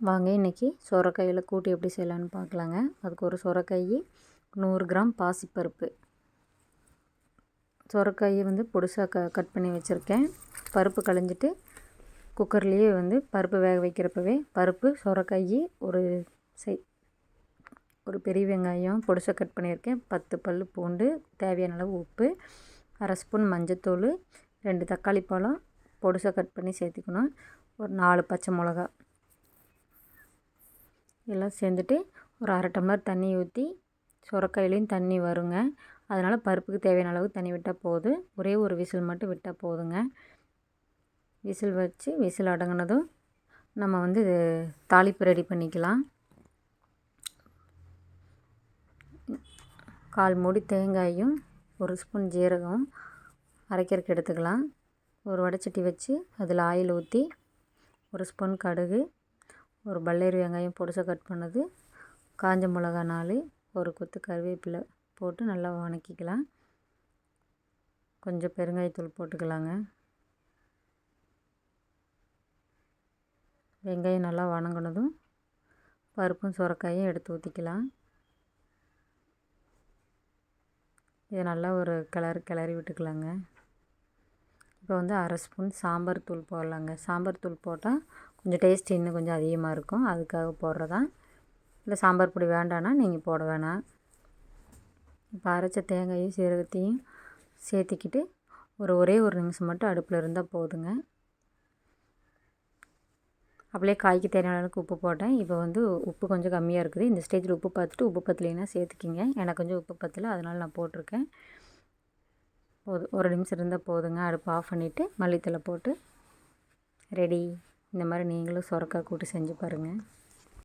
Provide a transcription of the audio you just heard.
வாங்க இன்றைக்கி சொரக்காயில் கூட்டு எப்படி செய்யலான்னு பார்க்கலாங்க. அதுக்கு ஒரு சொரக்காய் 100 கிராம் பாசிப்பருப்பு. சொரக்காயை பொடிசாக கட் பண்ணி வச்சுருக்கேன். பருப்பு களைஞ்சிட்டு குக்கர்லேயே பருப்பு வேக வைக்கிறப்பவே பருப்பு சொரக்காய் ஒரு பெரிய வெங்காயம் பொடிசாக கட் பண்ணியிருக்கேன், 10 பல் பூண்டு, தேவையான அளவு உப்பு, 1/2 ஸ்பூன் மஞ்சத்தூள், 2 தக்காளி பழம் பொடிசாக கட் பண்ணி சேர்த்துக்கணும், ஒரு 4 பச்சை மிளகா எல்லாம் சேர்ந்துட்டு ஒரு 1/2 டம்ளர் தண்ணி ஊற்றி, சொரக்காயிலையும் தண்ணி வருங்க, அதனால் பருப்புக்கு தேவையான அளவு தண்ணி விட்டால் போதும். ஒரே ஒரு விசில் மட்டும் விட்டால் போதுங்க. விசில் வச்சு விசில் அடங்கினதும் நம்ம தாளிப்பு ரெடி பண்ணிக்கலாம். 1/4 மூடி தேங்காயும் 1 ஸ்பூன் ஜீரகம் அரைக்கிறதுக்கு எடுத்துக்கலாம். ஒரு வடைச்சட்டி வச்சு அதில் ஆயில் ஊற்றி 1 ஸ்பூன் கடுகு, ஒரு பல்லேரி வெங்காயம் பொடிசாக கட் பண்ணது, காஞ்ச மிளகா 4, ஒரு கொத்து கருவேப்பிலை போட்டு நல்லா வதக்கிக்கலாம். கொஞ்சம் பெருங்காயத்தூள் போட்டுக்கலாங்க. வெங்காயம் நல்லா வதங்கினதும் பருப்பும் சொரக்காயும் எடுத்து ஊற்றிக்கலாம். இதை நல்லா ஒரு கிளறி விட்டுக்கலாங்க. இப்போ 1/2 ஸ்பூன் சாம்பார் தூள் போடலாங்க. சாம்பார் தூள் போட்டால் கொஞ்சம் டேஸ்ட் இன்னும் கொஞ்சம் அதிகமாக இருக்கும், அதுக்காக போடுறதான். இல்லை சாம்பார் பொடி வேண்டான்னா நீங்கள் போட வேணாம். இப்போ அரைச்ச தேங்காயும் சீரகத்தையும் சேர்த்திக்கிட்டு ஒரே ஒரு நிமிஷம் மட்டும் அடுப்பில் இருந்தால் போதுங்க. அப்படியே காய்க்கு தேவையான அளவுக்கு உப்பு போட்டேன். இப்போ உப்பு கொஞ்சம் கம்மியாக இருக்குது. இந்த ஸ்டேஜில் உப்பு பார்த்துட்டு உப்பு பத்தலைன்னா சேர்த்துக்கிங்க. எனக்கு கொஞ்சம் உப்பு பத்தலை, அதனால் நான் போட்டிருக்கேன். ஒரு நிமிஷம் இருந்தால் போதுங்க. அடுப்பு ஆஃப் பண்ணிவிட்டு மல்லித்தழை போட்டு ரெடி. இந்த மாதிரி நீங்களும் சொரக்காய் கூட்டு செஞ்சு பாருங்கள்.